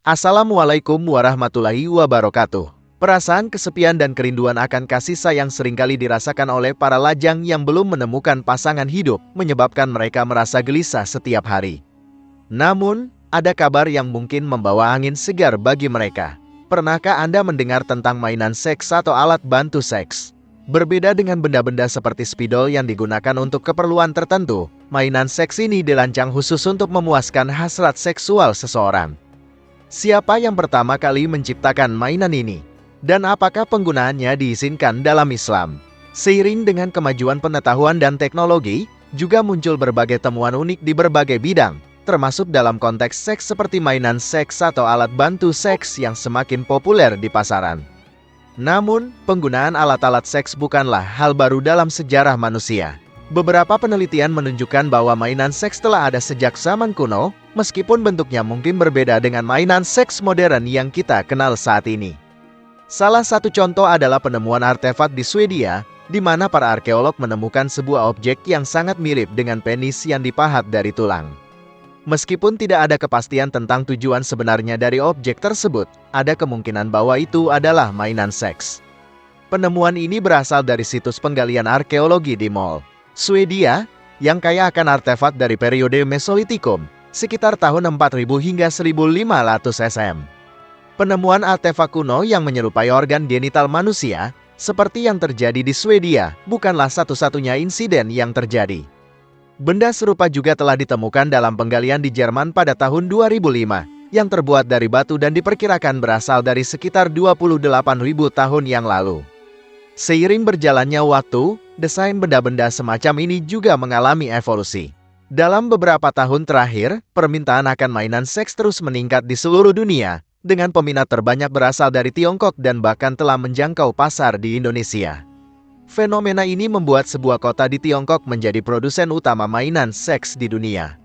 Assalamualaikum warahmatullahi wabarakatuh. Perasaan kesepian dan kerinduan akan kasih sayang seringkali dirasakan oleh para lajang yang belum menemukan pasangan hidup, menyebabkan mereka merasa gelisah setiap hari. Namun, ada kabar yang mungkin membawa angin segar bagi mereka. Pernahkah Anda mendengar tentang mainan seks atau alat bantu seks? Berbeda dengan benda-benda seperti spidol yang digunakan untuk keperluan tertentu, mainan seks ini dirancang khusus untuk memuaskan hasrat seksual seseorang. Siapa yang pertama kali menciptakan mainan ini? Dan apakah penggunaannya diizinkan dalam Islam? Seiring dengan kemajuan pengetahuan dan teknologi, juga muncul berbagai temuan unik di berbagai bidang, termasuk dalam konteks seks seperti mainan seks atau alat bantu seks yang semakin populer di pasaran. Namun, penggunaan alat-alat seks bukanlah hal baru dalam sejarah manusia. Beberapa penelitian menunjukkan bahwa mainan seks telah ada sejak zaman kuno, meskipun bentuknya mungkin berbeda dengan mainan seks modern yang kita kenal saat ini. Salah satu contoh adalah penemuan artefak di Swedia, di mana para arkeolog menemukan sebuah objek yang sangat mirip dengan penis yang dipahat dari tulang. Meskipun tidak ada kepastian tentang tujuan sebenarnya dari objek tersebut, ada kemungkinan bahwa itu adalah mainan seks. Penemuan ini berasal dari situs penggalian arkeologi di Mol, Swedia, yang kaya akan artefak dari periode Mesolitikum, sekitar tahun 4000 hingga 1500 SM. Penemuan artefak kuno yang menyerupai organ genital manusia, seperti yang terjadi di Swedia, bukanlah satu-satunya insiden yang terjadi. Benda serupa juga telah ditemukan dalam penggalian di Jerman pada tahun 2005, yang terbuat dari batu dan diperkirakan berasal dari sekitar 28.000 tahun yang lalu. Seiring berjalannya waktu, desain benda-benda semacam ini juga mengalami evolusi. Dalam beberapa tahun terakhir, permintaan akan mainan seks terus meningkat di seluruh dunia, dengan peminat terbanyak berasal dari Tiongkok dan bahkan telah menjangkau pasar di Indonesia. Fenomena ini membuat sebuah kota di Tiongkok menjadi produsen utama mainan seks di dunia.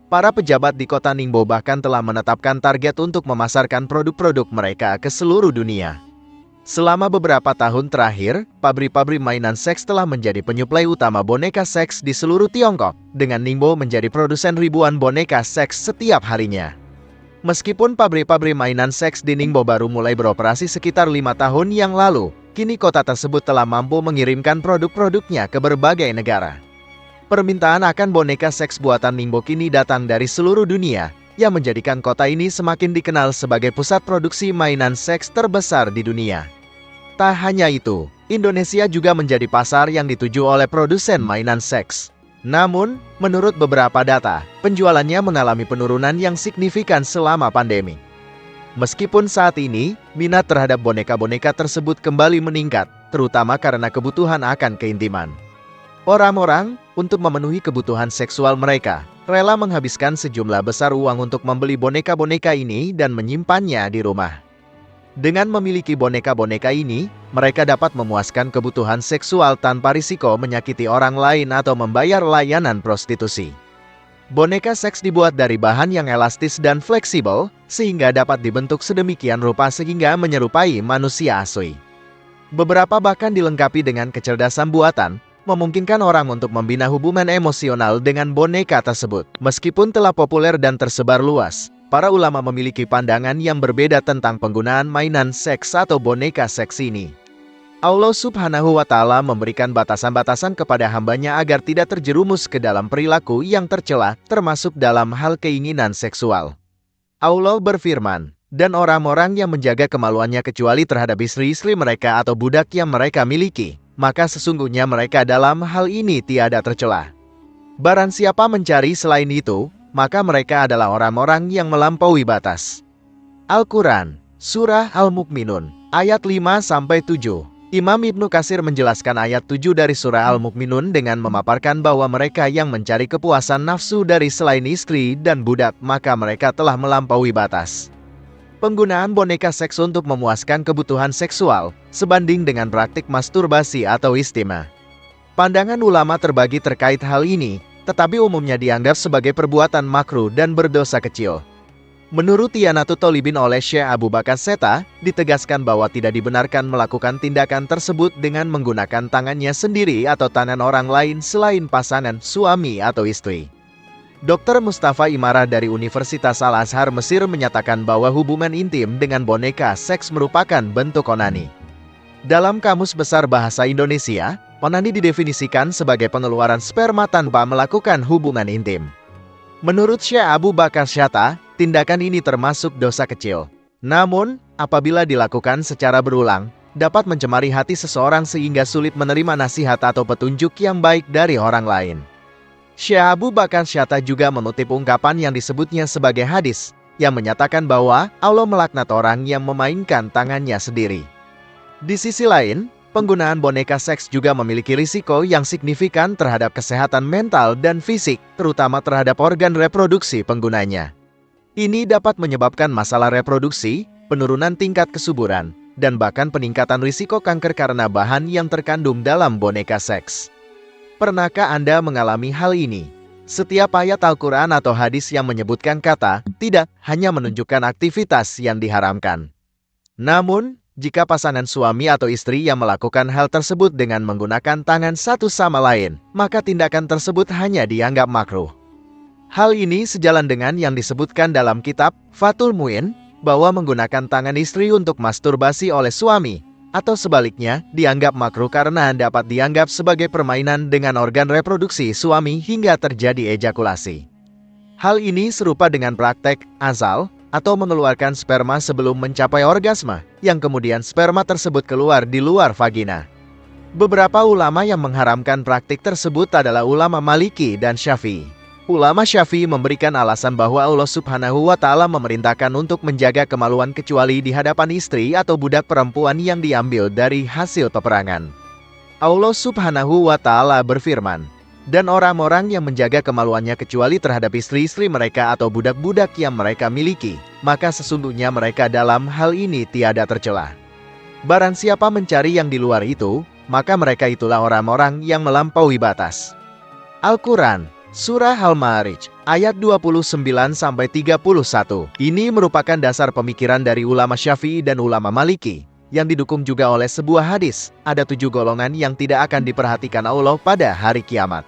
Para pejabat di kota Ningbo bahkan telah menetapkan target untuk memasarkan produk-produk mereka ke seluruh dunia. Selama beberapa tahun terakhir, pabrik-pabrik mainan seks telah menjadi penyuplai utama boneka seks di seluruh Tiongkok, dengan Ningbo menjadi produsen ribuan boneka seks setiap harinya. Meskipun pabrik-pabrik mainan seks di Ningbo baru mulai beroperasi sekitar 5 tahun yang lalu, kini kota tersebut telah mampu mengirimkan produk-produknya ke berbagai negara. Permintaan akan boneka seks buatan Ningbo kini datang dari seluruh dunia, yang menjadikan kota ini semakin dikenal sebagai pusat produksi mainan seks terbesar di dunia. Tak hanya itu, Indonesia juga menjadi pasar yang dituju oleh produsen mainan seks. Namun, menurut beberapa data, penjualannya mengalami penurunan yang signifikan selama pandemi. Meskipun saat ini, minat terhadap boneka-boneka tersebut kembali meningkat, terutama karena kebutuhan akan keintiman. Orang-orang, untuk memenuhi kebutuhan seksual mereka, rela menghabiskan sejumlah besar uang untuk membeli boneka-boneka ini dan menyimpannya di rumah. Dengan memiliki boneka-boneka ini, mereka dapat memuaskan kebutuhan seksual tanpa risiko menyakiti orang lain atau membayar layanan prostitusi. Boneka seks dibuat dari bahan yang elastis dan fleksibel, sehingga dapat dibentuk sedemikian rupa sehingga menyerupai manusia asli. Beberapa bahkan dilengkapi dengan kecerdasan buatan, memungkinkan orang untuk membina hubungan emosional dengan boneka tersebut. Meskipun telah populer dan tersebar luas, para ulama memiliki pandangan yang berbeda tentang penggunaan mainan seks atau boneka seks ini. Allah Subhanahu wa Ta'ala memberikan batasan-batasan kepada hambanya agar tidak terjerumus ke dalam perilaku yang tercela, termasuk dalam hal keinginan seksual. Allah berfirman, "Dan orang-orang yang menjaga kemaluannya kecuali terhadap istri-istri mereka atau budak yang mereka miliki, maka sesungguhnya mereka dalam hal ini tiada tercela. Barang siapa mencari selain itu, maka mereka adalah orang-orang yang melampaui batas." Al-Quran, Surah Al-Mu'minun, ayat 5-7. Imam Ibnu Katsir menjelaskan ayat 7 dari Surah Al-Mu'minun dengan memaparkan bahwa mereka yang mencari kepuasan nafsu dari selain istri dan budak, maka mereka telah melampaui batas. Penggunaan boneka seks untuk memuaskan kebutuhan seksual, sebanding dengan praktik masturbasi atau istimah. Pandangan ulama terbagi terkait hal ini, tetapi umumnya dianggap sebagai perbuatan makruh dan berdosa kecil. Menurut Tianatu Tolibin oleh Syekh Abu Bakar Seta, ditegaskan bahwa tidak dibenarkan melakukan tindakan tersebut dengan menggunakan tangannya sendiri atau tangan orang lain selain pasangan, suami atau istri. Dr. Mustafa Imarah dari Universitas Al-Azhar Mesir menyatakan bahwa hubungan intim dengan boneka seks merupakan bentuk onani. Dalam Kamus Besar Bahasa Indonesia, onani didefinisikan sebagai pengeluaran sperma tanpa melakukan hubungan intim. Menurut Syekh Abu Bakar Syatta, tindakan ini termasuk dosa kecil. Namun, apabila dilakukan secara berulang, dapat mencemari hati seseorang sehingga sulit menerima nasihat atau petunjuk yang baik dari orang lain. Syekh Abu Bakar Syatta juga mengutip ungkapan yang disebutnya sebagai hadis, yang menyatakan bahwa Allah melaknat orang yang memainkan tangannya sendiri. Di sisi lain, penggunaan boneka seks juga memiliki risiko yang signifikan terhadap kesehatan mental dan fisik, terutama terhadap organ reproduksi penggunanya. Ini dapat menyebabkan masalah reproduksi, penurunan tingkat kesuburan, dan bahkan peningkatan risiko kanker karena bahan yang terkandung dalam boneka seks. Pernahkah Anda mengalami hal ini? Setiap ayat Al-Quran atau hadis yang menyebutkan kata "tidak" hanya menunjukkan aktivitas yang diharamkan. Namun, jika pasangan suami atau istri yang melakukan hal tersebut dengan menggunakan tangan satu sama lain, maka tindakan tersebut hanya dianggap makruh. Hal ini sejalan dengan yang disebutkan dalam kitab Fathul Mu'in, bahwa menggunakan tangan istri untuk masturbasi oleh suami, atau sebaliknya, dianggap makruh karena dapat dianggap sebagai permainan dengan organ reproduksi suami hingga terjadi ejakulasi. Hal ini serupa dengan praktek azal, atau mengeluarkan sperma sebelum mencapai orgasme, yang kemudian sperma tersebut keluar di luar vagina. Beberapa ulama yang mengharamkan praktik tersebut adalah ulama Maliki dan Syafi'i. Ulama Syafi'i memberikan alasan bahwa Allah Subhanahu wa Ta'ala memerintahkan untuk menjaga kemaluan kecuali di hadapan istri atau budak perempuan yang diambil dari hasil peperangan. Allah Subhanahu wa Ta'ala berfirman, "Dan orang-orang yang menjaga kemaluannya kecuali terhadap istri-istri mereka atau budak-budak yang mereka miliki, maka sesungguhnya mereka dalam hal ini tiada tercela. Barang siapa mencari yang di luar itu, maka mereka itulah orang-orang yang melampaui batas." Al-Quran Surah Al-Ma'arij, ayat 29-31. Ini merupakan dasar pemikiran dari ulama Syafi'i dan ulama Maliki, yang didukung juga oleh sebuah hadis. Ada 7 golongan yang tidak akan diperhatikan Allah pada hari kiamat.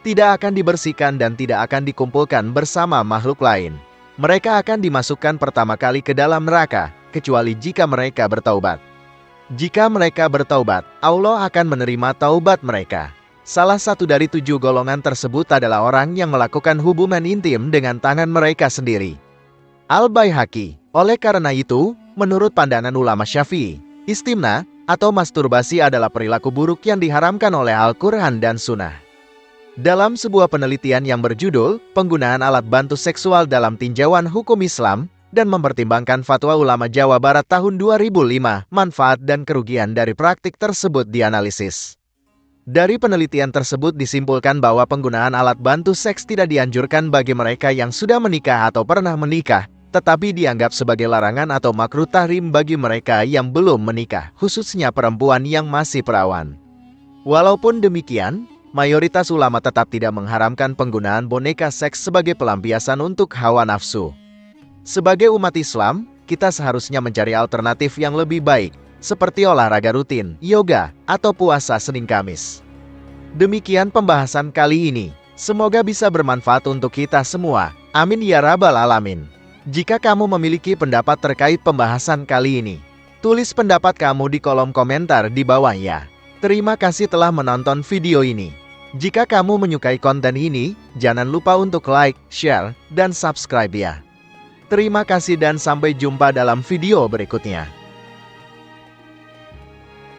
Tidak akan dibersihkan dan tidak akan dikumpulkan bersama makhluk lain. Mereka akan dimasukkan pertama kali ke dalam neraka, kecuali jika mereka bertaubat. Jika mereka bertaubat, Allah akan menerima taubat mereka. Salah satu dari 7 golongan tersebut adalah orang yang melakukan hubungan intim dengan tangan mereka sendiri. Al-Baihaqi. Oleh karena itu, menurut pandangan ulama Syafi'i, istimna atau masturbasi adalah perilaku buruk yang diharamkan oleh Al-Quran dan Sunnah. Dalam sebuah penelitian yang berjudul "Penggunaan Alat Bantu Seksual dalam Tinjauan Hukum Islam" dan mempertimbangkan fatwa ulama Jawa Barat tahun 2005, manfaat dan kerugian dari praktik tersebut dianalisis. Dari penelitian tersebut disimpulkan bahwa penggunaan alat bantu seks tidak dianjurkan bagi mereka yang sudah menikah atau pernah menikah, tetapi dianggap sebagai larangan atau makruh tahrim bagi mereka yang belum menikah, khususnya perempuan yang masih perawan. Walaupun demikian, mayoritas ulama tetap tidak mengharamkan penggunaan boneka seks sebagai pelampiasan untuk hawa nafsu. Sebagai umat Islam, kita seharusnya mencari alternatif yang lebih baik, seperti olahraga rutin, yoga, atau puasa Senin Kamis. Demikian pembahasan kali ini. Semoga bisa bermanfaat untuk kita semua. Amin ya rabbal alamin. Jika kamu memiliki pendapat terkait pembahasan kali ini, tulis pendapat kamu di kolom komentar di bawah ya. Terima kasih telah menonton video ini. Jika kamu menyukai konten ini, jangan lupa untuk like, share, dan subscribe ya. Terima kasih dan sampai jumpa dalam video berikutnya.